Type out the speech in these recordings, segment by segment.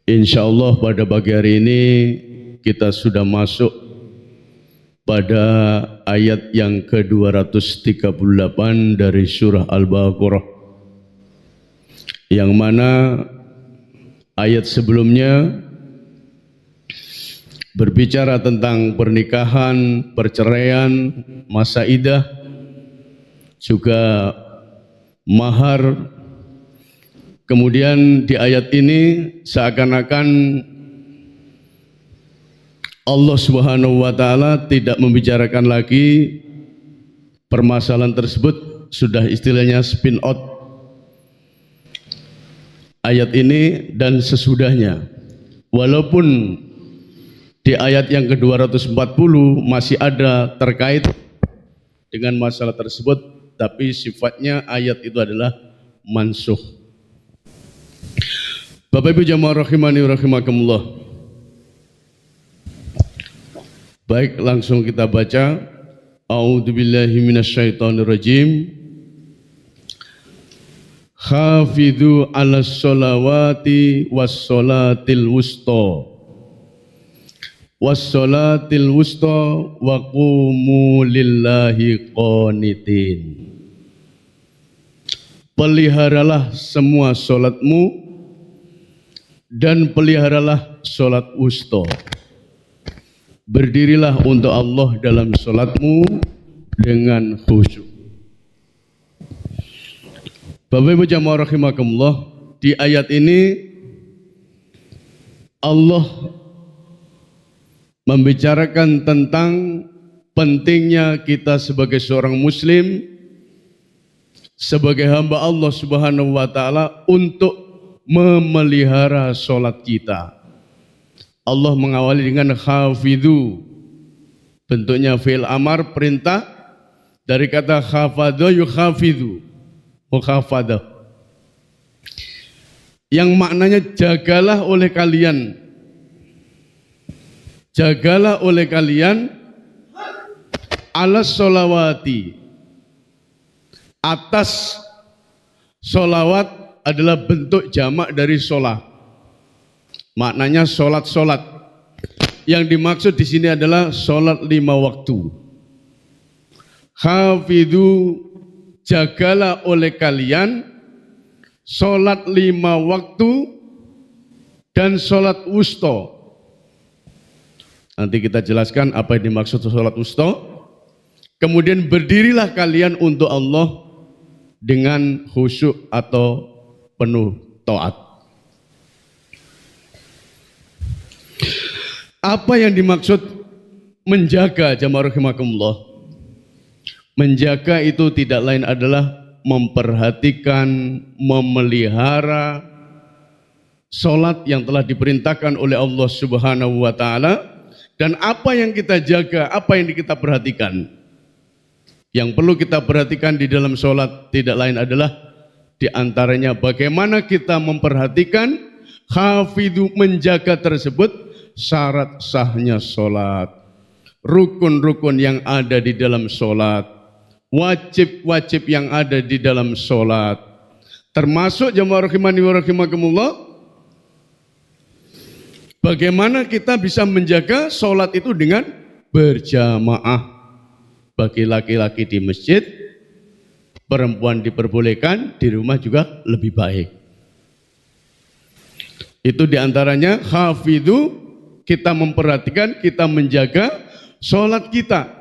Insyaallah pada pagi hari ini kita sudah masuk pada ayat yang ke-238 dari surah Al-Baqarah, yang mana ayat sebelumnya berbicara tentang pernikahan, perceraian, masa iddah, juga mahar. Kemudian di ayat ini seakan-akan Allah Subhanahu wa taala tidak membicarakan lagi permasalahan tersebut, sudah istilahnya spin out ayat ini dan sesudahnya. Walaupun di ayat yang ke-240 masih ada terkait dengan masalah tersebut, tapi sifatnya ayat itu adalah mansukh. Bapak Ibu jamaah rahimani rahimakumullah. Baik, langsung kita baca. A'udzubillahi minasyaitonirrajim. Hafidhu 'alas sholawati wassolatil wusta. Wassolatil wusta wa qumu lillahi qanitin. Peliharalah semua solatmu dan peliharalah solat wusta. Berdirilah untuk Allah dalam solatmu dengan khusyuk. Bapak Ibu jamaah rahimakumullah, di ayat ini Allah membicarakan tentang pentingnya kita sebagai seorang muslim, sebagai hamba Allah Subhanahu wa taala untuk memelihara solat kita. Allah mengawali dengan hafidhu, bentuknya fi'il amar, perintah dari kata khafadha yukhafidhu, mukhafadha, yang maknanya jagalah oleh kalian, jagalah oleh kalian alas sholawati, atas sholawat adalah bentuk jamak dari sholat. Maknanya sholat-sholat. Yang dimaksud di sini adalah sholat 5 waktu. Hafidhu, jagalah oleh kalian sholat 5 waktu dan sholat wusta. Nanti kita jelaskan apa yang dimaksud sholat wusta. Kemudian berdirilah kalian untuk Allah dengan khusyuk atau penuh taat. Apa yang dimaksud menjaga jamaah rahimakumullah? Menjaga itu tidak lain adalah memperhatikan, memelihara salat yang telah diperintahkan oleh Allah Subhanahu wa taala. Dan apa yang kita jaga, apa yang kita perhatikan? Yang perlu kita perhatikan di dalam salat tidak lain adalah di antaranya bagaimana kita memperhatikan hafidhu, menjaga tersebut, syarat sahnya sholat, rukun-rukun yang ada di dalam sholat, wajib-wajib yang ada di dalam sholat, termasuk jamaah rahimani wa rahimakumullah, bagaimana kita bisa menjaga sholat itu dengan berjamaah. Bagi laki-laki di masjid, perempuan diperbolehkan, di rumah juga lebih baik. Itu diantaranya hafidhu, kita memperhatikan, kita menjaga sholat kita.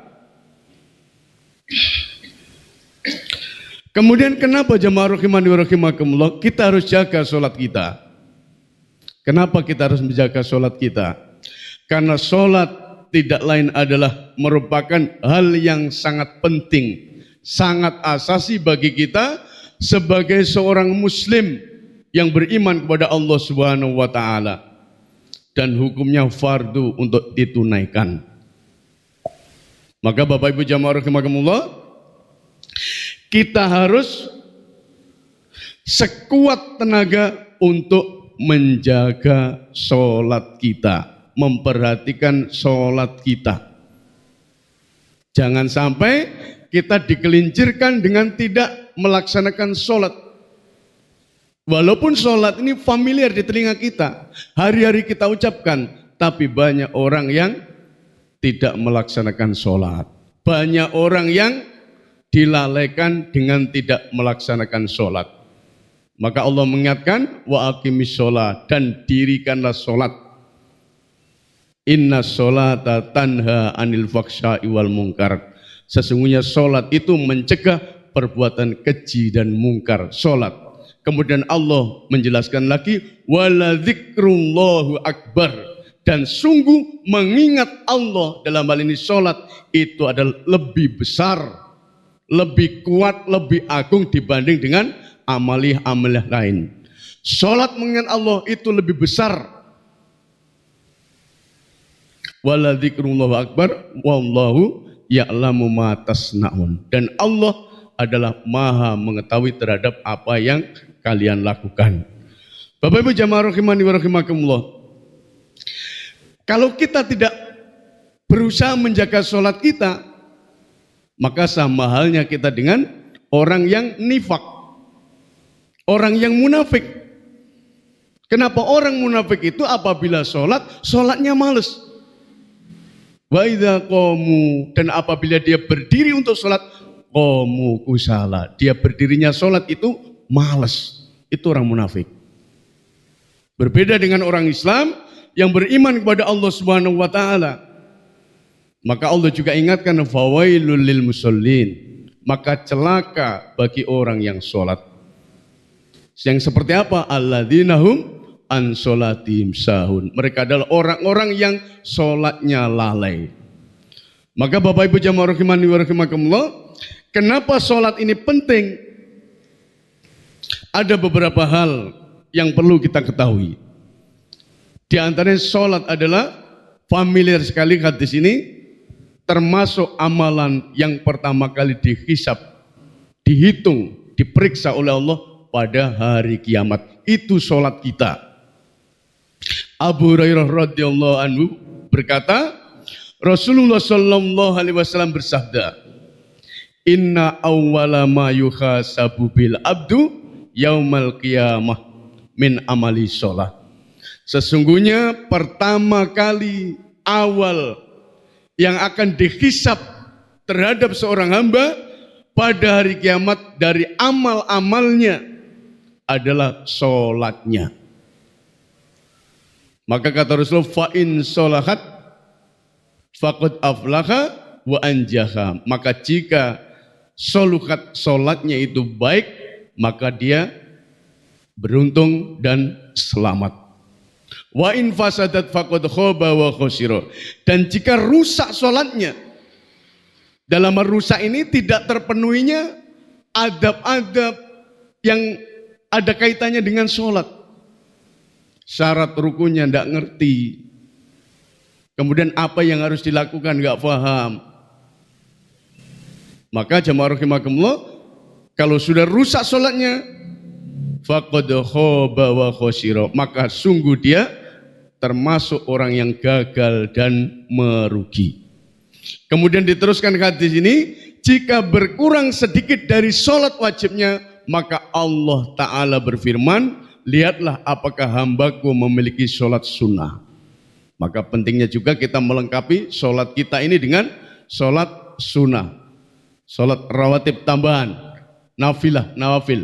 Kemudian kenapa jamaah rahimani wa rahimakumullah kita harus jaga sholat kita? Kenapa kita harus menjaga sholat kita? Karena sholat tidak lain adalah merupakan hal yang sangat penting, sangat asasi bagi kita sebagai seorang muslim yang beriman kepada Allah Subhanahu wa taala, dan hukumnya fardu untuk ditunaikan. Maka Bapak Ibu jamaah rahimakumullah, kita harus sekuat tenaga untuk menjaga sholat kita, memperhatikan sholat kita. Jangan sampai kita digelincirkan dengan tidak melaksanakan sholat. Walaupun sholat ini familiar di telinga kita, hari-hari kita ucapkan, tapi banyak orang yang tidak melaksanakan sholat. Banyak orang yang dilalaikan dengan tidak melaksanakan sholat. Maka Allah mengingatkan, wa aqimis sholat, dan dirikanlah sholat. Inna sholata tanha anil faksha'i wal munkar. Sesungguhnya sholat itu mencegah perbuatan keji dan mungkar. Sholat. Kemudian Allah menjelaskan lagi, wala dzikrullahu akbar, dan sungguh mengingat Allah dalam hal ini sholat itu adalah lebih besar, lebih kuat, lebih agung dibanding dengan amaliah-amaliah lain. Sholat mengingat Allah itu lebih besar. Wala dzikrullahu akbar wallahu ya'lamu ma tasna'un, dan Allah adalah maha mengetahui terhadap apa yang kalian lakukan. Bapak Ibu jamaah rahimani wa rahimakumullah, kalau kita tidak berusaha menjaga sholat kita, maka sama halnya kita dengan orang yang nifak, orang yang munafik. Kenapa orang munafik itu apabila sholat, sholatnya males. Wa idza qamu, dan apabila dia berdiri untuk sholat, qamu kusala, dia berdirinya sholat itu malas. Itu orang munafik. Berbeda dengan orang Islam yang beriman kepada Allah Subhanahu wa taala. Maka Allah juga ingatkan, fawailul lil musallin, maka celaka bagi orang yang sholat. Yang seperti apa? Alladzina hum an sholatihim sahun. Mereka adalah orang-orang yang sholatnya lalai. Maka Bapak Ibu jamaah rahimani wa rahimakumullah, kenapa sholat ini penting? Ada beberapa hal yang perlu kita ketahui. Di antaranya sholat adalah familiar sekali hadis ini, termasuk amalan yang pertama kali dihisab, dihitung, diperiksa oleh Allah pada hari kiamat. Itu sholat kita. Abu Hurairah radhiyallahu anhu berkata, Rasulullah sallallahu alaihi wasallam bersabda, Inna awwala ma yuhasabu bil abdu yaumal qiyamah min amali sholat. Sesungguhnya pertama kali awal yang akan dihisab terhadap seorang hamba pada hari kiamat dari amal-amalnya adalah sholatnya. Maka kata Rasulullah, fa in sholahat faqad aflaha wa anjaha. Maka jika sholatnya itu baik, maka dia beruntung dan selamat. Wa in fasadat faqad khaba wa khosira. Dan jika rusak sholatnya, dalam rusak ini tidak terpenuhinya adab-adab yang ada kaitannya dengan sholat. Syarat rukunnya tidak ngerti. Kemudian apa yang harus dilakukan nggak paham. Maka jamaah rahimakumullah, kalau sudah rusak sholatnya, faqad khaba wa khosira, maka sungguh dia termasuk orang yang gagal dan merugi. Kemudian diteruskan hadis ini, jika berkurang sedikit dari sholat wajibnya, maka Allah Ta'ala berfirman, lihatlah apakah hambaku memiliki sholat sunnah. Maka pentingnya juga kita melengkapi sholat kita ini dengan sholat sunnah, sholat rawatib tambahan, nawafil.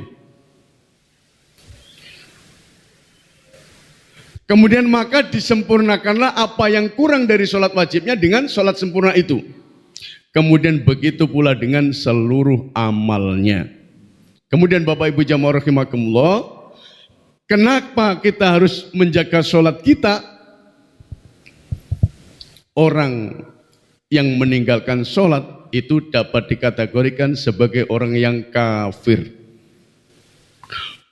Kemudian maka disempurnakanlah apa yang kurang dari sholat wajibnya dengan sholat sempurna itu. Kemudian begitu pula dengan seluruh amalnya. Kemudian Bapak Ibu jamaah rahimakumullah, kenapa kita harus menjaga sholat kita? Orang yang meninggalkan sholat itu dapat dikategorikan sebagai orang yang kafir.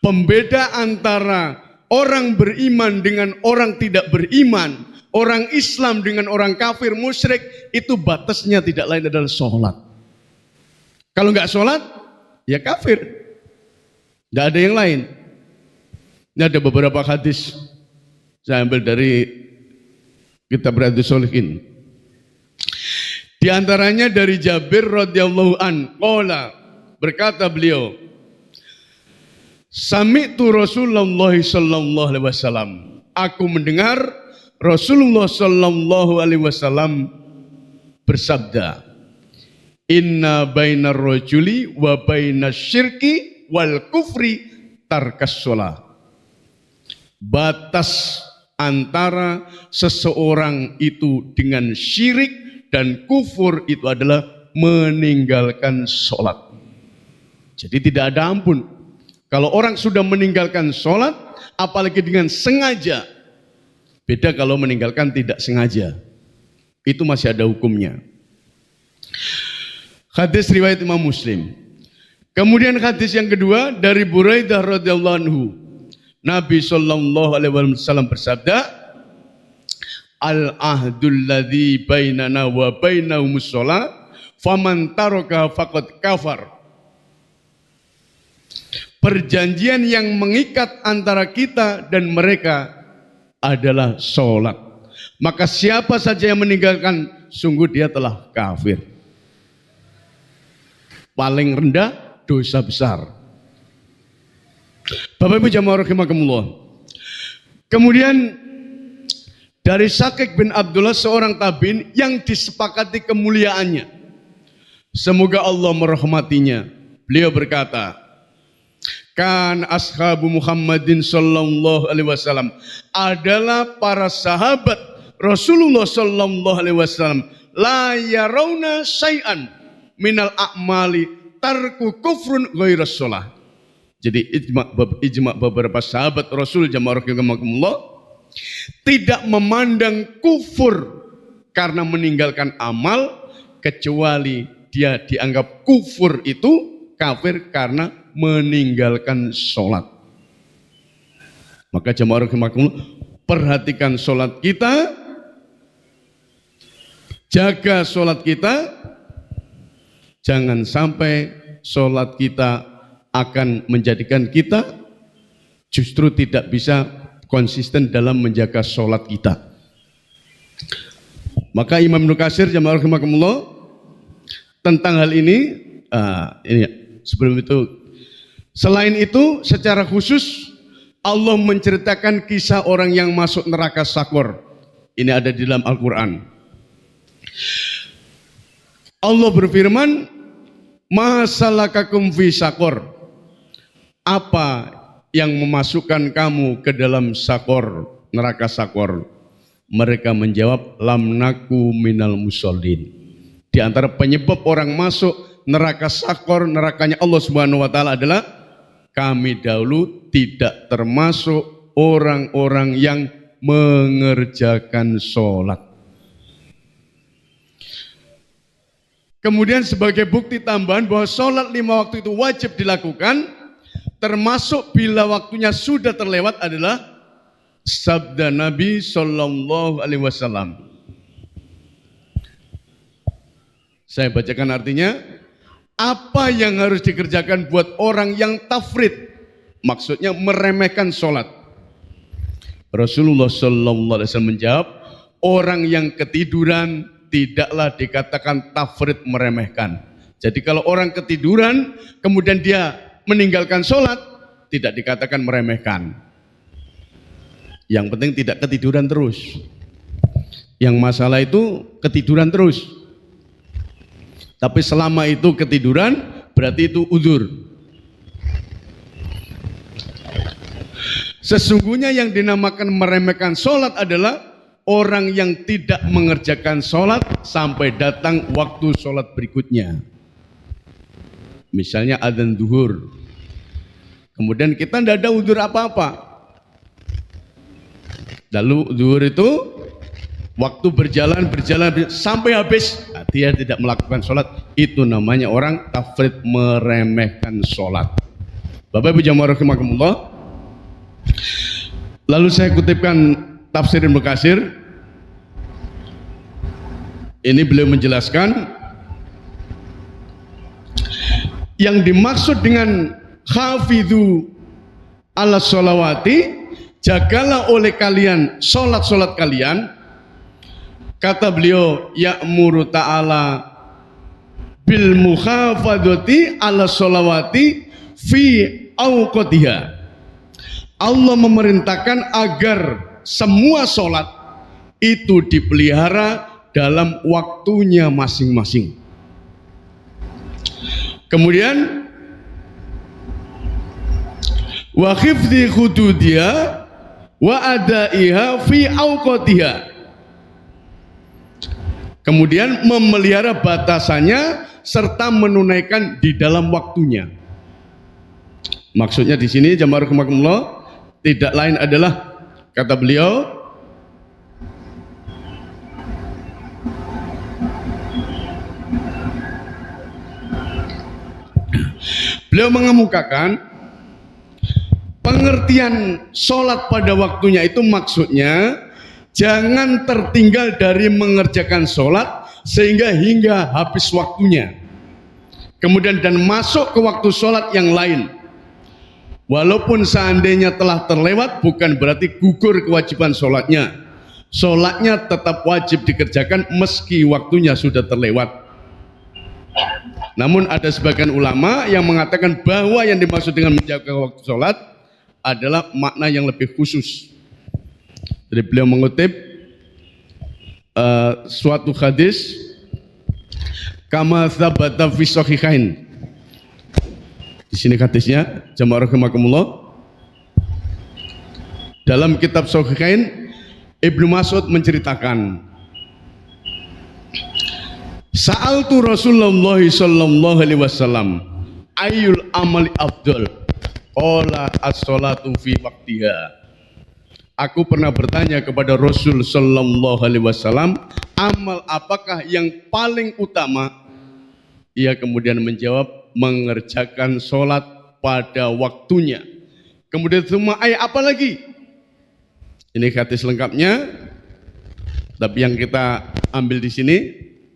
Pembeda antara orang beriman dengan orang tidak beriman, orang Islam dengan orang kafir musyrik, itu batasnya tidak lain adalah sholat. Kalau nggak sholat, ya kafir. Nggak ada yang lain. Ini ada beberapa hadis saya ambil dari kitab Riyadhus Shalihin. Di antaranya dari Jabir radhiyallahu an, qala, berkata beliau, Sami'tu Rasulullah sallallahu alaihi wasallam. Aku mendengar Rasulullah sallallahu alaihi wasallam bersabda, inna bainar rajuli wa bainas syirki wal kufri tarkas shalah. Batas antara seseorang itu dengan syirik dan kufur itu adalah meninggalkan sholat. Jadi tidak ada ampun. Kalau orang sudah meninggalkan sholat, apalagi dengan sengaja, beda kalau meninggalkan tidak sengaja. Itu masih ada hukumnya. Hadis riwayat Imam Muslim. Kemudian hadis yang kedua dari Buraidah radhiyallahu anhu. Nabi sallallahu alaihi wasallam bersabda, al-ahdul ladzi bainana wa bainahumus shalah, faman taraka faqad kafar. Perjanjian yang mengikat antara kita dan mereka adalah sholat. Maka siapa saja yang meninggalkan, sungguh dia telah kafir. Paling rendah dosa besar. Bapak Ibu jamaah rahimakumullah. Kemudian dari Syakik bin Abdullah, seorang tabi'in yang disepakati kemuliaannya, semoga Allah merahmatinya. Beliau berkata, kan ashabu Muhammadin sallallahu alaihi wasallam adalah para sahabat Rasulullah sallallahu alaihi wasallam la yarawna syai'an minal a'mali tarku kufrun ghairas shalah. Jadi ijma beberapa sahabat Rasul jamaah rahimakumullah tidak memandang kufur karena meninggalkan amal, kecuali dia dianggap kufur itu kafir karena meninggalkan sholat. Maka jamaah rahimakumullah, perhatikan sholat kita, jaga sholat kita, jangan sampai sholat kita akan menjadikan kita justru tidak bisa konsisten dalam menjaga sholat kita. Maka Imam Ibnu Katsir jamaah rahimakumullah tentang hal ini, sebelum itu, selain itu secara khusus Allah menceritakan kisah orang yang masuk neraka Sakor. Ini ada di dalam Al-Quran. Allah berfirman, ma salakakum fi Sakor. Apa yang memasukkan kamu ke dalam Sakor, neraka Sakor? Mereka menjawab, lam naku minal musallin. Di antara penyebab orang masuk neraka Sakor, nerakanya Allah Subhanahu wa taala adalah kami dahulu tidak termasuk orang-orang yang mengerjakan sholat. Kemudian sebagai bukti tambahan bahwa sholat 5 waktu itu wajib dilakukan, termasuk bila waktunya sudah terlewat, adalah sabda Nabi sallallahu alaihi wasallam. Saya bacakan artinya. Apa yang harus dikerjakan buat orang yang tafrid? Maksudnya meremehkan sholat. Rasulullah sallallahu alaihi wasallam menjawab, orang yang ketiduran tidaklah dikatakan tafrid, meremehkan. Jadi kalau orang ketiduran kemudian dia meninggalkan sholat, tidak dikatakan meremehkan. Yang penting tidak ketiduran terus. Yang masalah itu ketiduran terus. Tapi selama itu ketiduran, berarti itu uzur. Sesungguhnya yang dinamakan meremehkan sholat adalah orang yang tidak mengerjakan sholat sampai datang waktu sholat berikutnya. Misalnya adzan zuhur, kemudian kita tidak ada uzur apa-apa. Lalu zuhur itu waktu berjalan sampai habis, dia tidak melakukan sholat, itu namanya orang tafrid, meremehkan sholat. Bapak Ibu jamaah rahimakumullah, lalu saya kutipkan tafsir Ibnu Katsir. Ini beliau menjelaskan yang dimaksud dengan hafidhu ala sholawati, jagalah oleh kalian sholat-sholat kalian. Kata beliau, ya'muru ta'ala bil muhafadzati ala sholawati fi awqatiha. Allah memerintahkan agar semua sholat itu dipelihara dalam waktunya masing-masing. Kemudian wa khifdhi hududiha wa adaiha fi awqatiha. Kemudian memelihara batasannya serta menunaikan di dalam waktunya. Maksudnya di sini jamaah rahimakumullah tidak lain adalah, kata beliau, beliau mengemukakan pengertian sholat pada waktunya itu maksudnya jangan tertinggal dari mengerjakan sholat sehingga hingga habis waktunya. Kemudian dan masuk ke waktu sholat yang lain. Walaupun seandainya telah terlewat bukan berarti gugur kewajiban sholatnya. Sholatnya tetap wajib dikerjakan meski waktunya sudah terlewat. Namun ada sebagian ulama yang mengatakan bahwa yang dimaksud dengan menjaga waktu sholat adalah makna yang lebih khusus. Jadi beliau mengutip suatu hadis kama tsabata fi shahihain. Di sini hadisnya jamaah rahimakumullah. Dalam kitab Shahihain Ibnu Mas'ud menceritakan, Sa'altu Rasulullah sallallahu alaihi wasallam ayyul amali afdal? Qala as-sholatu fi waqtiha. Aku pernah bertanya kepada Rasul sallallahu alaihi wasallam, amal apakah yang paling utama? Ia kemudian menjawab, mengerjakan sholat pada waktunya. Kemudian semua ayat apa lagi? Ini hadis lengkapnya. Tapi yang kita ambil di sini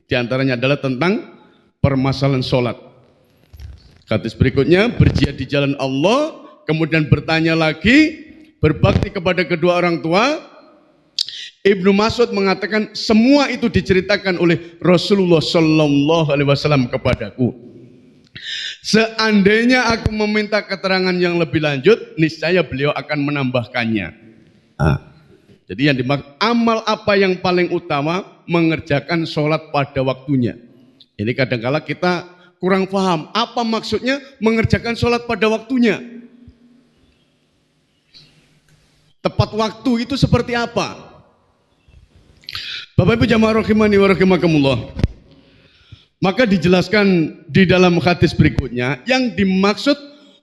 diantaranya adalah tentang permasalahan sholat. Hadis berikutnya, berjihad di jalan Allah, kemudian bertanya lagi, berbakti kepada kedua orang tua. Ibnu Mas'ud mengatakan semua itu diceritakan oleh Rasulullah sallallahu alaihi wasallam kepadaku. Seandainya aku meminta keterangan yang lebih lanjut, niscaya beliau akan menambahkannya. Jadi yang dimaksud amal apa yang paling utama? Mengerjakan sholat pada waktunya. Ini kadangkala kita kurang paham apa maksudnya mengerjakan sholat pada waktunya. Tepat waktu itu seperti apa? Bapak Ibu jamaah rahimani wa rahimakumullah. Maka dijelaskan di dalam hadis berikutnya, yang dimaksud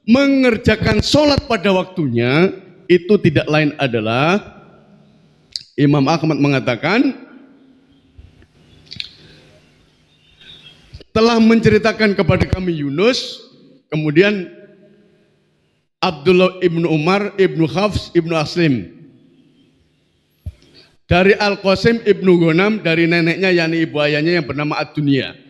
mengerjakan sholat pada waktunya itu tidak lain adalah, Imam Ahmad mengatakan, telah menceritakan kepada kami Yunus, kemudian Abdullah ibnu Umar, ibnu Hafs, ibnu Aslim, dari Al-Qasim ibnu Ghanam, dari neneknya yakni ibu ayahnya yang bernama Ad-Dunya.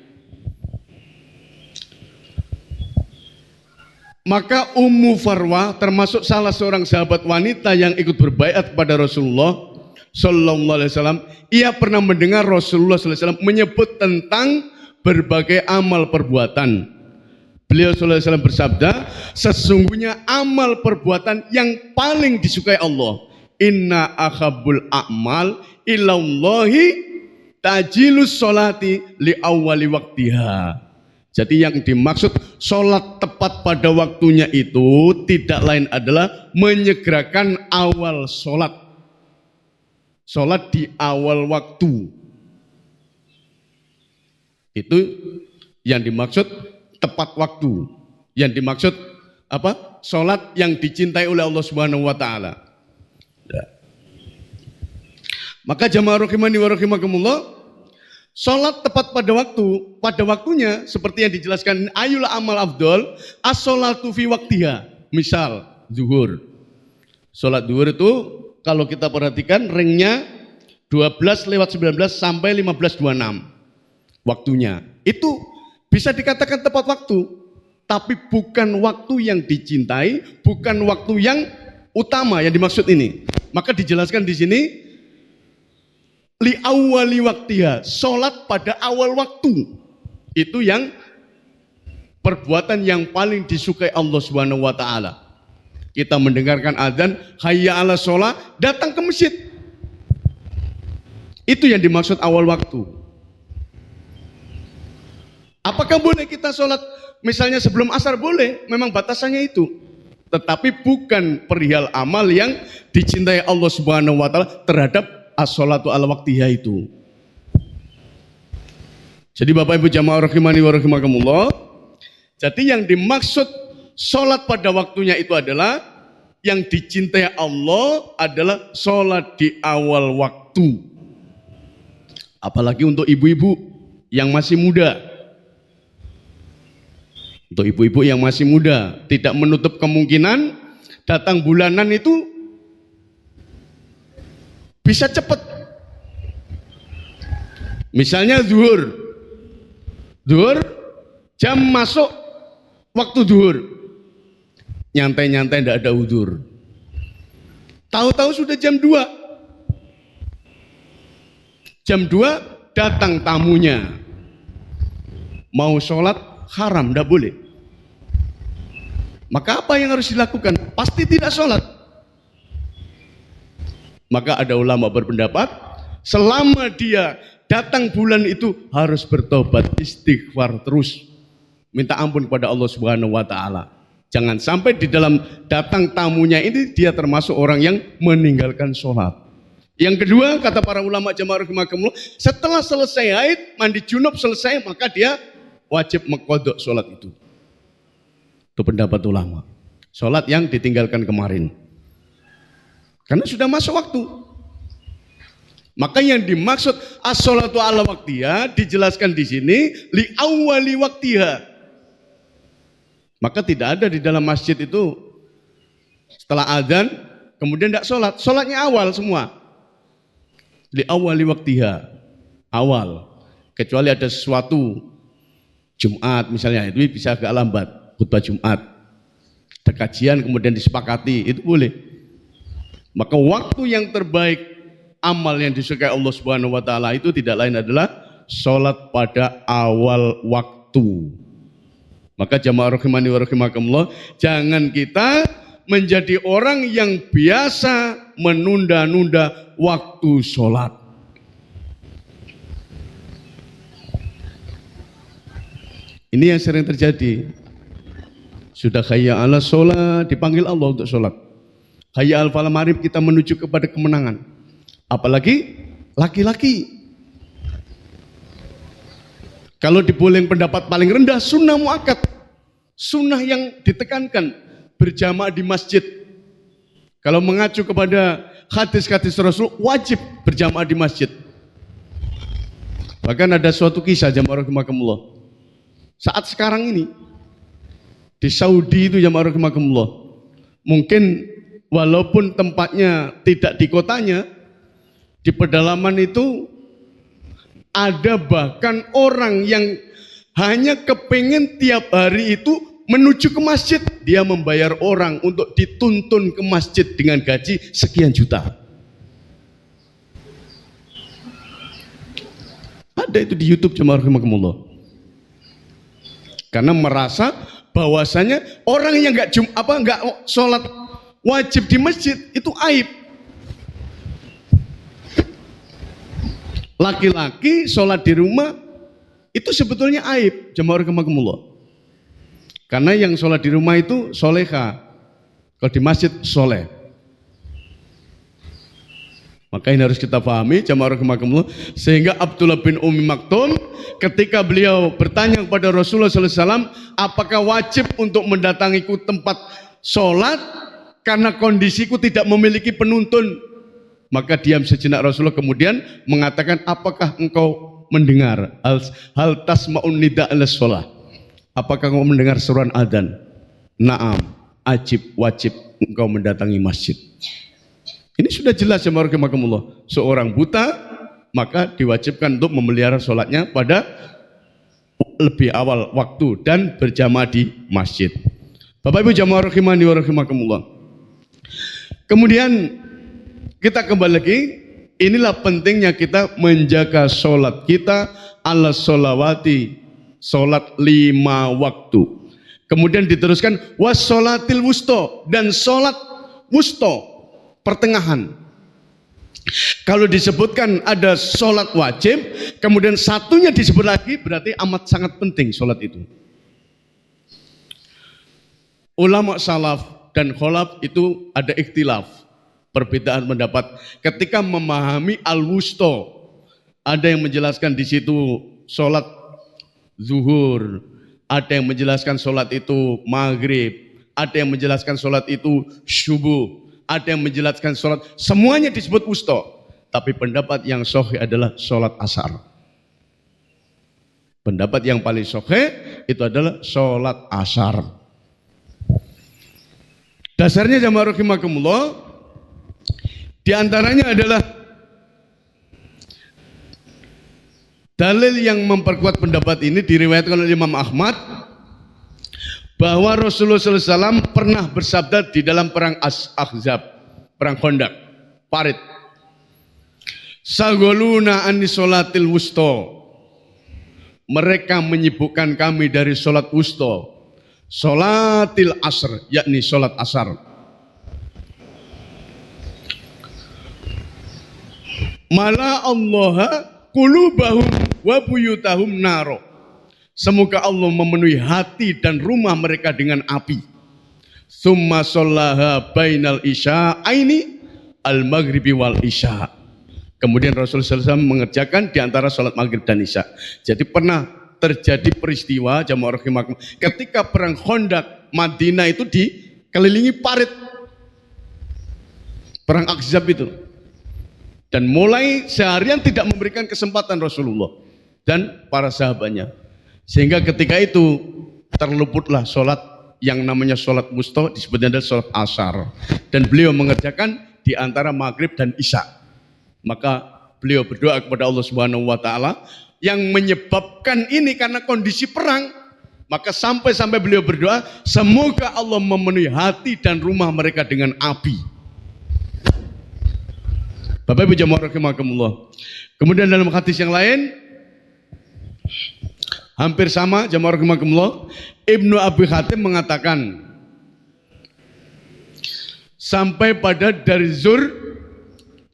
Maka Ummu Farwah termasuk salah seorang sahabat wanita yang ikut berbaiat kepada Rasulullah sallallahu alaihi wasallam. Ia pernah mendengar Rasulullah sallallahu alaihi wasallam menyebut tentang berbagai amal perbuatan. Beliau sallallahu alaihi wasallam bersabda, sesungguhnya amal perbuatan yang paling disukai Allah, inna akhabul a'mal ilallahi tajilus sholati li awwali waktiha. Jadi yang dimaksud sholat tepat pada waktunya itu tidak lain adalah menyegerakan awal sholat. Sholat di awal waktu. Itu yang dimaksud tepat waktu. Yang dimaksud apa? Sholat yang dicintai oleh Allah Subhanahu wa taala. Maka jamaah rahimani wa rahimakumullah, sholat tepat pada waktunya seperti yang dijelaskan ayul amal afdol as-sholatu fi waktiha. Misal zuhur, sholat zuhur itu kalau kita perhatikan ringnya 12:19 sampai 15:26 waktunya. Itu bisa dikatakan tepat waktu, tapi bukan waktu yang dicintai, bukan waktu yang utama yang dimaksud ini. Maka dijelaskan di sini li awwali waktiha, sholat pada awal waktu. Itu yang perbuatan yang paling disukai Allah Subhanahu wa taala. Kita mendengarkan azan, hayya 'alas shalah, datang ke masjid. Itu yang dimaksud awal waktu. Apakah boleh kita sholat misalnya sebelum asar? Boleh, memang batasannya itu. Tetapi bukan perihal amal yang dicintai Allah Subhanahu wa taala terhadap as-sholatu ala waktiha itu. Jadi Bapak Ibu jamaah rahimani wa rahimakumullah, jadi yang dimaksud sholat pada waktunya itu adalah yang dicintai Allah adalah sholat di awal waktu. Apalagi untuk ibu-ibu yang masih muda. Untuk ibu-ibu yang masih muda, tidak menutup kemungkinan datang bulanan itu bisa cepat. Misalnya zuhur jam masuk waktu zuhur, nyantai-nyantai tidak ada udzur. Tahu-tahu sudah jam 2. Jam 2 datang tamunya. Mau sholat haram, tidak boleh. Maka apa yang harus dilakukan? Pasti tidak sholat. Maka ada ulama berpendapat, selama dia datang bulan itu harus bertobat, istighfar terus. Minta ampun kepada Allah Subhanahu wa taala. Jangan sampai di dalam datang tamunya ini dia termasuk orang yang meninggalkan sholat. Yang kedua, kata para ulama jamaah rahimakumullah, setelah selesai haid, mandi junub selesai, maka dia wajib mengqadha sholat itu. Itu pendapat ulama. Sholat yang ditinggalkan kemarin. Karena sudah masuk waktu. Maka yang dimaksud as-sholatu ala waktiha dijelaskan di sini li awwali waktiha. Maka tidak ada di dalam masjid itu setelah azan kemudian tidak sholat. Sholatnya awal semua. Li awwali waktiha. Awal. Kecuali ada sesuatu Jumat misalnya, itu bisa agak lambat. Khutbah Jumat. Ada kajian kemudian disepakati, itu boleh. Maka waktu yang terbaik amal yang disukai Allah Subhanahu wa taala itu tidak lain adalah sholat pada awal waktu. Maka jamaah rahimani wa rahimakumullah, jangan kita menjadi orang yang biasa menunda-nunda waktu sholat. Ini yang sering terjadi. Sudah hayya 'alas shalah, dipanggil Allah untuk sholat. Hayya 'alal falah maghrib, kita menuju kepada kemenangan. Apalagi laki-laki. Kalau diboleh pendapat paling rendah, sunnah muakkad. Sunnah yang ditekankan, berjamaah di masjid. Kalau mengacu kepada hadis-hadis Rasul, wajib berjamaah di masjid. Bahkan ada suatu kisah jamaah rahimakumullah. Saat sekarang ini, di Saudi itu jamaah rahimakumullah, mungkin walaupun tempatnya tidak di kotanya, di pedalaman itu ada bahkan orang yang hanya kepingin tiap hari itu menuju ke masjid. Dia membayar orang untuk dituntun ke masjid dengan gaji sekian juta. Ada itu di YouTube jamaah rahimakumullah. Karena merasa bahwasanya orang yang nggak sholat wajib di masjid itu aib. Laki-laki sholat di rumah itu sebetulnya aib, jamaah rahimakumullah. Karena yang sholat di rumah itu soleha, kalau di masjid soleh. Maka ini harus kita pahami jamaah rahimakumullah. Sehingga Abdullah bin Ummi Maktum ketika beliau bertanya kepada Rasulullah SAW, apakah wajib untuk mendatangiku tempat sholat karena kondisiku tidak memiliki penuntun? Maka diam sejenak Rasulullah kemudian mengatakan, apakah engkau mendengar hal tasma'un nida' alas sholah? Apakah engkau mendengar seruan adzan? Naam, wajib engkau mendatangi masjid. Ini sudah jelas ya marhamukumullah. Seorang buta maka diwajibkan untuk memelihara sholatnya pada lebih awal waktu dan berjamaah di masjid. Bapak Ibu jamaah rahimani wa rahimakumullah. Kemudian kita kembali lagi, inilah pentingnya kita menjaga sholat kita ala sholawati Sholat 5 waktu. Kemudian diteruskan wassolatil wusto, dan sholat wusto, pertengahan. Kalau disebutkan ada sholat wajib, kemudian satunya disebut lagi, berarti amat sangat penting sholat itu. Ulama salaf dan kholaf itu ada ikhtilaf, perbedaan pendapat ketika memahami al-wusto. Ada yang menjelaskan di situ sholat zuhur, ada yang menjelaskan sholat itu maghrib, ada yang menjelaskan sholat itu subuh, ada yang menjelaskan sholat, semuanya disebut wusto. Tapi pendapat yang sahih adalah sholat asar. Pendapat yang paling sahih itu adalah sholat asar. Dasarnya jamaah rahimakumullah, di antaranya adalah dalil yang memperkuat pendapat ini diriwayatkan oleh Imam Ahmad bahwa Rasulullah SAW pernah bersabda di dalam perang Ahzab, perang Khandaq, Parit, "Sagoluna anni sholatil wusto." Mereka menyibukkan kami dari sholat wusto. Sholatil asr, yakni sholat asar. Mala Allah qulubahum wa buyutahum naro. Semoga Allah memenuhi hati dan rumah mereka dengan api. Summa shollaha bainal isya'aini al-maghribi wal isya'. Kemudian Rasulullah SAW mengerjakan di antara sholat maghrib dan isya. Jadi pernah terjadi peristiwa jamaah rahimakumullah ketika perang Khandaq, Madinah itu dikelilingi parit, perang Ahzab itu, dan mulai seharian tidak memberikan kesempatan Rasulullah dan para sahabatnya, sehingga ketika itu terluputlah sholat yang namanya sholat wusta, disebutnya adalah sholat asar, dan beliau mengerjakan di antara maghrib dan isya. Maka beliau berdoa kepada Allah Subhanahu wa taala yang menyebabkan ini karena kondisi perang, maka sampai beliau berdoa, semoga Allah memenuhi hati dan rumah mereka dengan api. Bapak Ibu jamaah rahimakumullah. Kemudian dalam hadis yang lain hampir sama jamaah rahimakumullah, Ibnu Abi Hatim mengatakan sampai pada dari Zur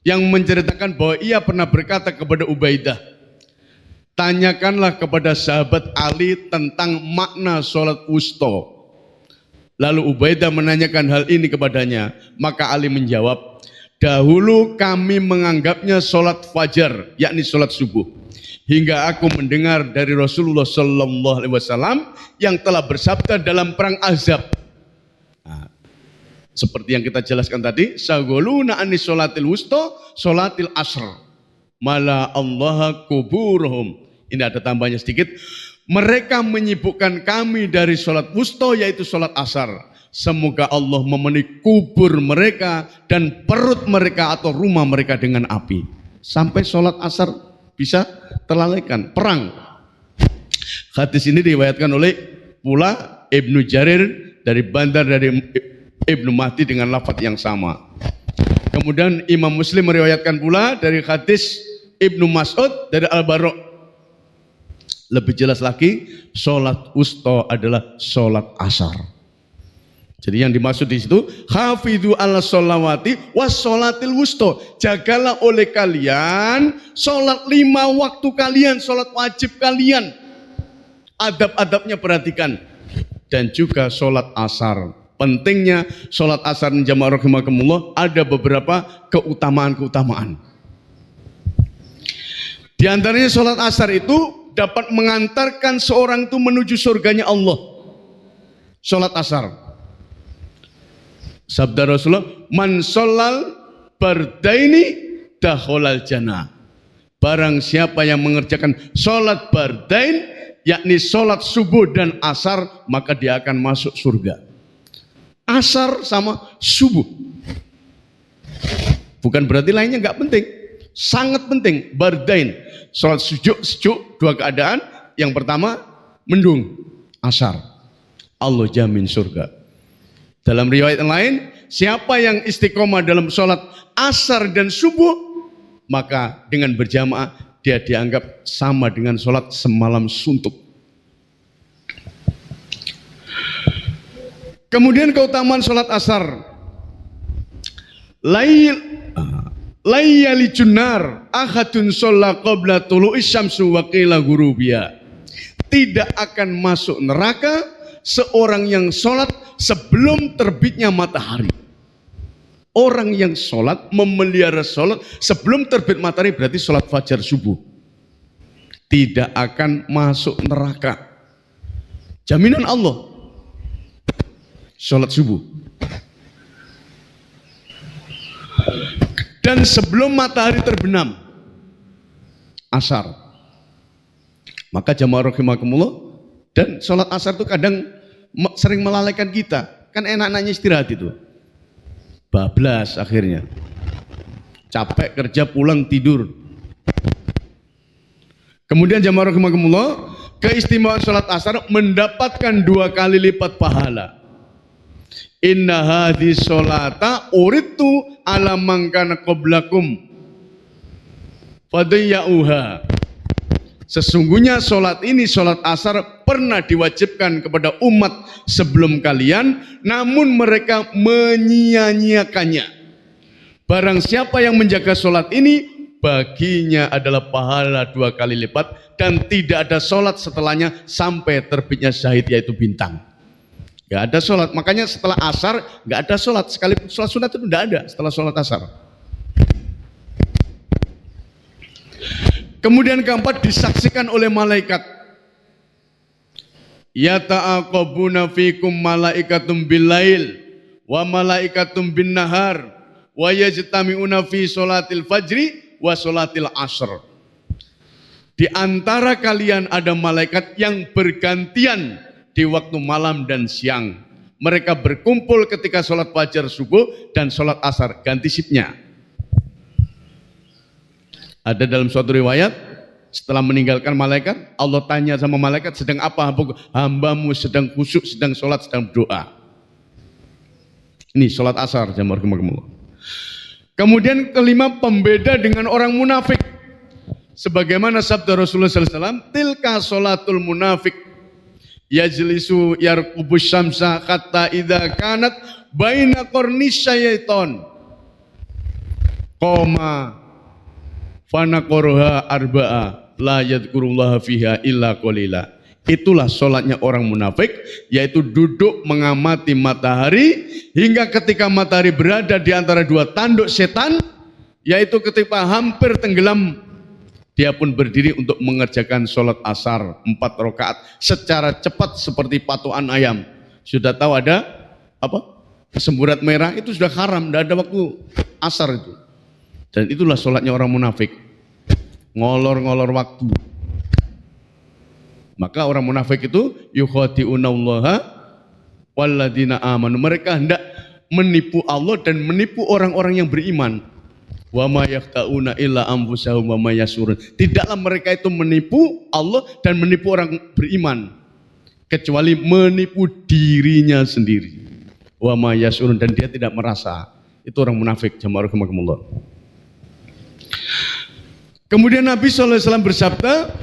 yang menceritakan bahwa ia pernah berkata kepada Ubaidah, tanyakanlah kepada sahabat Ali tentang makna sholat wusta. Lalu Ubaidah menanyakan hal ini kepadanya, maka Ali menjawab, dahulu kami menganggapnya sholat fajar, yakni sholat subuh, hingga aku mendengar dari Rasulullah Sallallahu Alaihi Wasallam yang telah bersabda dalam perang Ahzab. Nah, seperti yang kita jelaskan tadi, sagoluna anis sholatil wusta, sholatil asr, mala Allah kuburuhum. Ini ada tambahnya sedikit. Mereka menyibukkan kami dari sholat wusta, yaitu sholat asar. Semoga Allah memenuhi kubur mereka dan perut mereka atau rumah mereka dengan api. Sampai sholat asar bisa terlalaikan. Perang. Hadis ini diriwayatkan oleh pula Ibnu Jarir dari Bandar dari Ibnu Mahdi dengan lafaz yang sama. Kemudian Imam Muslim meriwayatkan pula dari hadis Ibnu Mas'ud dari Al-Bara'. Lebih jelas lagi, sholat wusta adalah sholat asar. Jadi yang dimaksud di situ, hafidhu ala sholawati was sholatil wusta. Jagalah oleh kalian sholat 5 waktu kalian, sholat wajib kalian. Adab-adabnya perhatikan. Dan juga sholat asar. Pentingnya sholat asar jamaah rahimakumullah ada beberapa keutamaan-keutamaan. Di antaranya sholat asar itu dapat mengantarkan seorang itu menuju surganya Allah. Sholat asar. Sabda Rasulullah, man sholal bardaini dakhalal jannah. Barang siapa yang mengerjakan sholat bardain, yakni sholat subuh dan asar, maka dia akan masuk surga. Asar sama subuh. Bukan berarti lainnya nggak penting. Sangat penting. Bardain. Sholat sejuk, 2 keadaan. Yang pertama, mendung. Asar. Allah jamin surga. Dalam riwayat yang lain, siapa yang istiqomah dalam sholat asar dan subuh, maka dengan berjamaah dia dianggap sama dengan sholat semalam suntuk. Kemudian keutamaan sholat asar. Layali junar ahadun sholla qabla tulu'is syamsu wa qila ghurubiya. Tidak akan masuk neraka seorang yang sholat sebelum terbitnya matahari. Orang yang sholat, memelihara sholat sebelum terbit matahari, berarti sholat fajar subuh, tidak akan masuk neraka. Jaminan Allah. Sholat subuh. Dan sebelum matahari terbenam, asar. Maka jamaah rahimakumullah, dan sholat asar itu kadang sering melalaikan kita. Kan enak-enaknya istirahat itu. Bablas akhirnya. Capek kerja, pulang tidur. Kemudian jamaah rahimakumullah, keistimewaan sholat asar mendapatkan 2 kali lipat pahala. Inna hadhi sholata uritu ala mangkana qablakum fadayyauha. Sesungguhnya sholat ini, sholat asar, pernah diwajibkan kepada umat sebelum kalian, namun mereka menyia-nyiakannya. Barang siapa yang menjaga sholat ini, baginya adalah pahala 2 kali lipat, dan tidak ada sholat setelahnya sampai terbitnya syahid, yaitu bintang. Gak ada sholat, makanya setelah asar gak ada sholat, sekalipun sholat sunat itu tidak ada setelah sholat asar. Kemudian keempat, disaksikan oleh malaikat. Ya ta'aqabuna fikum malaikatum billail wa malaikatum bin nahar wa yajtami'una fi sholatil fajri wa sholatil asr. Di antara kalian ada malaikat yang bergantian di waktu malam dan siang. Mereka berkumpul ketika sholat fajar subuh dan sholat asar, ganti shiftnya. Ada dalam suatu riwayat, setelah meninggalkan malaikat, Allah tanya sama malaikat, sedang apa hambamu? Sedang khusyuk, sedang sholat, sedang doa. Ini sholat asar, jamaah rahimakumullah. Kemudian kelima, pembeda dengan orang munafik. Sebagaimana sabda Rasulullah SAW, tilka sholatul munafik, yajlisu yarqubus syamsa hatta idza kanat baina qarnis syaiton qoma fanaqaraha arba'a la yadhkurullaha fiha illa qalila. Itulah sholatnya orang munafik, yaitu duduk mengamati matahari hingga ketika matahari berada di antara 2 tanduk setan, yaitu ketika hampir tenggelam, dia pun berdiri untuk mengerjakan sholat asar 4 rakaat secara cepat seperti patuan ayam. Sudah tahu ada apa? Semburat merah itu sudah haram, tidak ada waktu asar itu. Dan itulah sholatnya orang munafik, ngolor-ngolor waktu. Maka orang munafik itu yukhadi'unallaha walladzina amanu, mereka hendak menipu Allah dan menipu orang-orang yang beriman. Wa ma yakhta'una illa anfusahum wa ma yasurun. Tidaklah mereka itu menipu Allah dan menipu orang beriman, kecuali menipu dirinya sendiri. Wa ma yasurun, dan dia tidak merasa. Itu orang munafik, jamaah rahimakumullah. Kemudian Nabi SAW bersabda,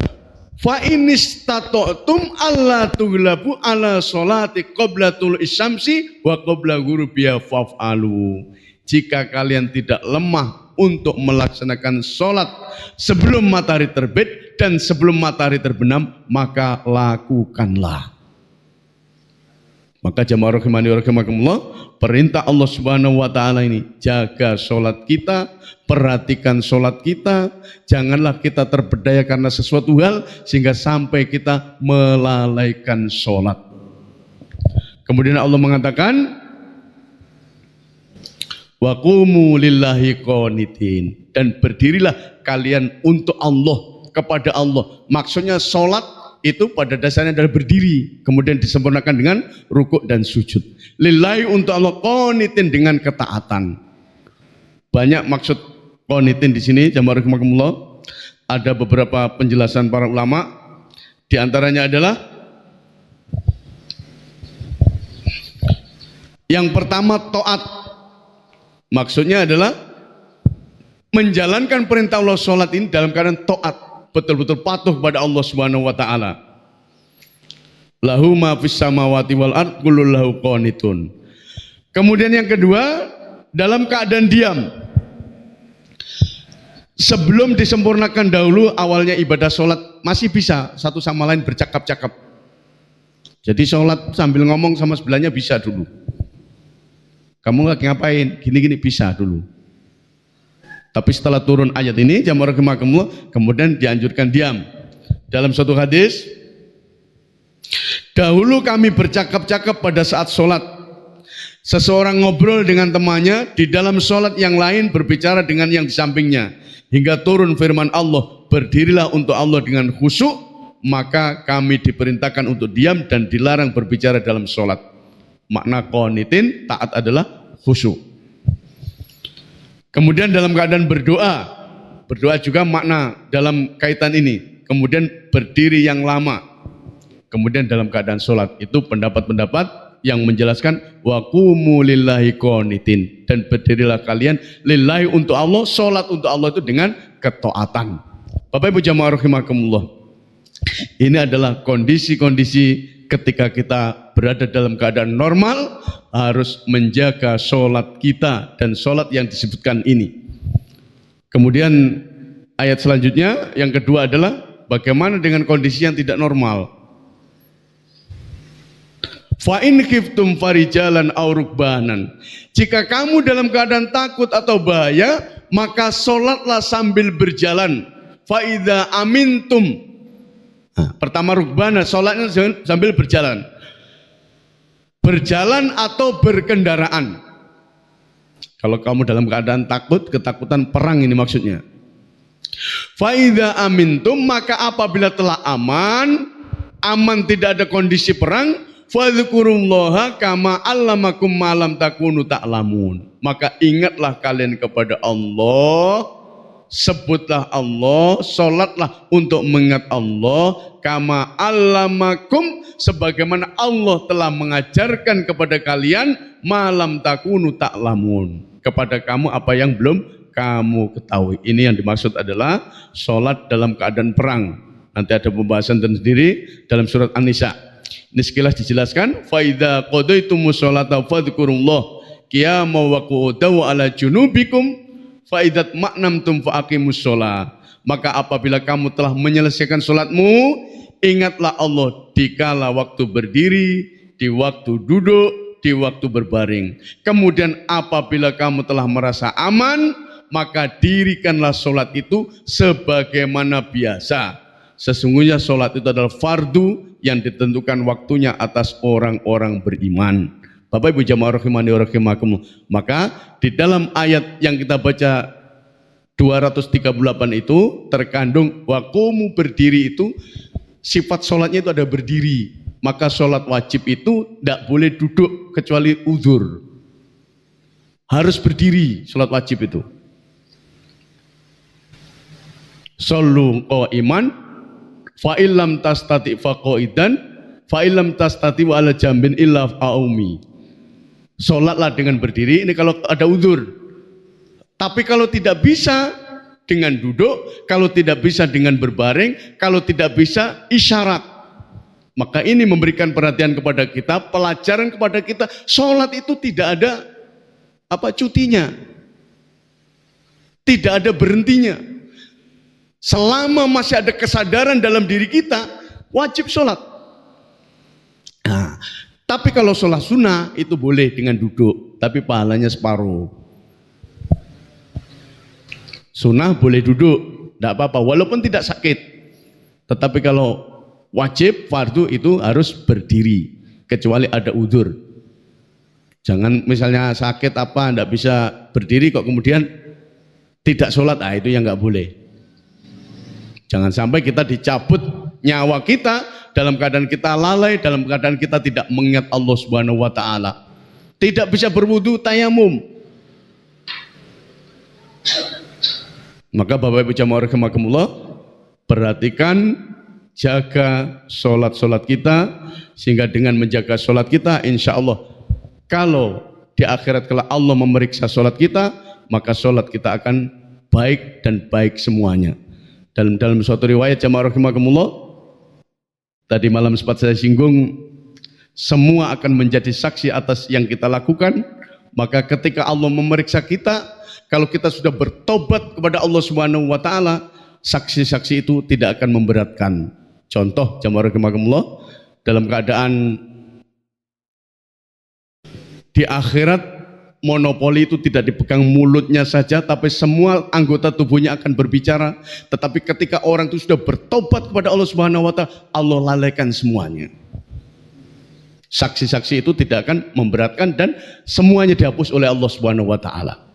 fa inistata'tum alla tughlabu ala sholati qabla tulu'is syamsi wa qabla ghurubiha faf'alu. Jika kalian tidak lemah untuk melaksanakan sholat sebelum matahari terbit dan sebelum matahari terbenam, maka lakukanlah. Maka jamaah rahimani wa rahimakumullah, perintah Allah Subhanahu wa taala ini, jaga sholat kita, perhatikan sholat kita, janganlah kita terberdaya karena sesuatu hal sehingga sampai kita melalaikan sholat. Kemudian Allah mengatakan, wa qumu lillahi qanitin, dan berdirilah kalian untuk Allah, kepada Allah. Maksudnya sholat itu pada dasarnya adalah berdiri, kemudian disempurnakan dengan rukuk dan sujud. Lillahi, untuk Allah, qanitin, dengan ketaatan. Banyak maksud qanitin di sini, jamaah rahimakumullah. Ada beberapa penjelasan para ulama. Di antaranya adalah yang pertama, taat. Maksudnya adalah menjalankan perintah Allah, sholat ini dalam keadaan taat, betul-betul patuh kepada Allah Subhanahu wa taala. Lahu ma fis samawati wal ard kullun lahu qanitun. Kemudian yang kedua, dalam keadaan diam. Sebelum disempurnakan dahulu awalnya ibadah sholat masih bisa satu sama lain bercakap-cakap. Jadi sholat sambil ngomong sama sebelahnya bisa dulu. Kamu lagi ngapain? Gini-gini bisa dulu. Tapi setelah turun ayat ini, jamaah rahimakumullah, kemudian dianjurkan diam. Dalam suatu hadis, dahulu kami bercakap-cakap pada saat sholat. Seseorang ngobrol dengan temannya, di dalam sholat yang lain berbicara dengan yang di sampingnya. Hingga turun firman Allah, berdirilah untuk Allah dengan khusyuk, maka kami diperintahkan untuk diam dan dilarang berbicara dalam sholat. Makna qanitin, taat adalah khusyuk. Kemudian dalam keadaan berdoa, berdoa juga makna dalam kaitan ini. Kemudian berdiri yang lama. Kemudian dalam keadaan sholat, itu pendapat-pendapat yang menjelaskan wa qumu lillahi qanitin, dan berdirilah kalian lillahi untuk Allah, sholat untuk Allah itu dengan ketaatan. Bapak Ibu jamaah rahimakumullah, ini adalah kondisi-kondisi ketika kita berada dalam keadaan normal, harus menjaga sholat kita dan sholat yang disebutkan ini. Kemudian ayat selanjutnya yang kedua adalah bagaimana dengan kondisi yang tidak normal. Fa in khiftum farijalan aw rukbanan. Jika kamu dalam keadaan takut atau bahaya, maka sholatlah sambil berjalan. Fa idza amintum. Pertama rukbana, sholatnya sambil berjalan. Berjalan atau berkendaraan. Kalau kamu dalam keadaan takut, ketakutan perang ini maksudnya. Fa idza amintum, maka apabila telah aman tidak ada kondisi perang, fadhkurullaha kama 'allamakum ma lam takunu ta'lamun. Maka ingatlah kalian kepada Allah, sebutlah Allah, salatlah untuk mengingat Allah, kama 'allamakum, sebagaimana Allah telah mengajarkan kepada kalian, ma lam takunu ta'lamun, kepada kamu apa yang belum kamu ketahui. Ini yang dimaksud adalah salat dalam keadaan perang. Nanti ada pembahasan sendiri dalam surat An-Nisa. Ini sekilas dijelaskan, fa idza qadaytumus sholata fadhkurullah qiyaman wa qu'udan wa ala junubikum fa idza ma'namtum fa aqimus sholat. Maka apabila kamu telah menyelesaikan sholatmu, ingatlah Allah dikala waktu berdiri, di waktu duduk, di waktu berbaring. Kemudian apabila kamu telah merasa aman, maka dirikanlah sholat itu sebagaimana biasa. Sesungguhnya sholat itu adalah fardu yang ditentukan waktunya atas orang-orang beriman. Bapak Ibu jamaah rahimani wa rahimakumullah. Maka di dalam ayat yang kita baca 238 itu terkandung waqumu, berdiri itu sifat sholatnya itu ada berdiri. Maka sholat wajib itu tidak boleh duduk kecuali uzur. Harus berdiri sholat wajib itu. Shollu qa'iman fa illam tastati fa qaidan fa illam tastati wa ala jambin illa aumi. Salatlah dengan berdiri, ini kalau ada uzur. Tapi kalau tidak bisa dengan duduk, kalau tidak bisa dengan berbaring, kalau tidak bisa isyarat. Maka ini memberikan perhatian kepada kita, pelajaran kepada kita, salat itu tidak ada cutinya. Tidak ada berhentinya. Selama masih ada kesadaran dalam diri kita, wajib sholat. Nah, tapi kalau sholat sunnah itu boleh dengan duduk, tapi pahalanya separuh. Sunnah boleh duduk, tidak apa-apa, walaupun tidak sakit. Tetapi kalau wajib, fardu itu harus berdiri, kecuali ada udzur. Jangan misalnya sakit tidak bisa berdiri kok kemudian tidak sholat, itu yang nggak boleh. Jangan sampai kita dicabut nyawa kita dalam keadaan kita lalai, dalam keadaan kita tidak mengingat Allah Subhanahu wa taala. Tidak bisa berwudu, tayamum. Maka Bapak Ibu jamaah rahimakumullah, perhatikan, jaga sholat-sholat kita, sehingga dengan menjaga sholat kita, insya Allah kalau di akhirat kelak Allah memeriksa sholat kita, maka sholat kita akan baik dan baik semuanya. Dalam suatu riwayat jamaah rahimakumullah, Tadi malam sempat saya singgung, semua akan menjadi saksi atas yang kita lakukan. Maka ketika Allah memeriksa kita, kalau kita sudah bertobat kepada Allah Subhanahu wa taala, saksi-saksi itu tidak akan memberatkan. Contoh, jamaah rahimakumullah, dalam keadaan di akhirat monopoli itu tidak dipegang mulutnya saja, tapi semua anggota tubuhnya akan berbicara. Tetapi ketika orang itu sudah bertobat kepada Allah Subhanahu wa taala, Allah lalaikan semuanya. Saksi-saksi itu tidak akan memberatkan dan semuanya dihapus oleh Allah Subhanahu wa taala.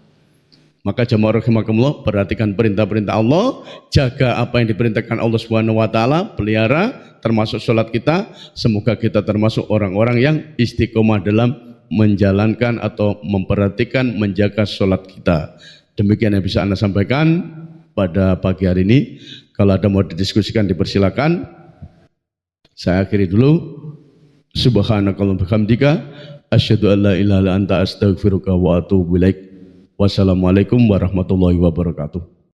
Maka jamaah rahimakumullah, perhatikan perintah-perintah Allah, jaga apa yang diperintahkan Allah Subhanahu wa taala, pelihara termasuk sholat kita. Semoga kita termasuk orang-orang yang istiqomah dalam menjalankan atau memperhatikan, menjaga sholat kita. Demikian yang bisa Anda sampaikan pada pagi hari ini. Kalau ada mau didiskusikan, dipersilakan. Saya akhiri dulu. Subhanakallahumma bihamdika asyhadu an la ilaha illa anta astaghfiruka wa atubu ilaik. Wassalamualaikum warahmatullahi wabarakatuh.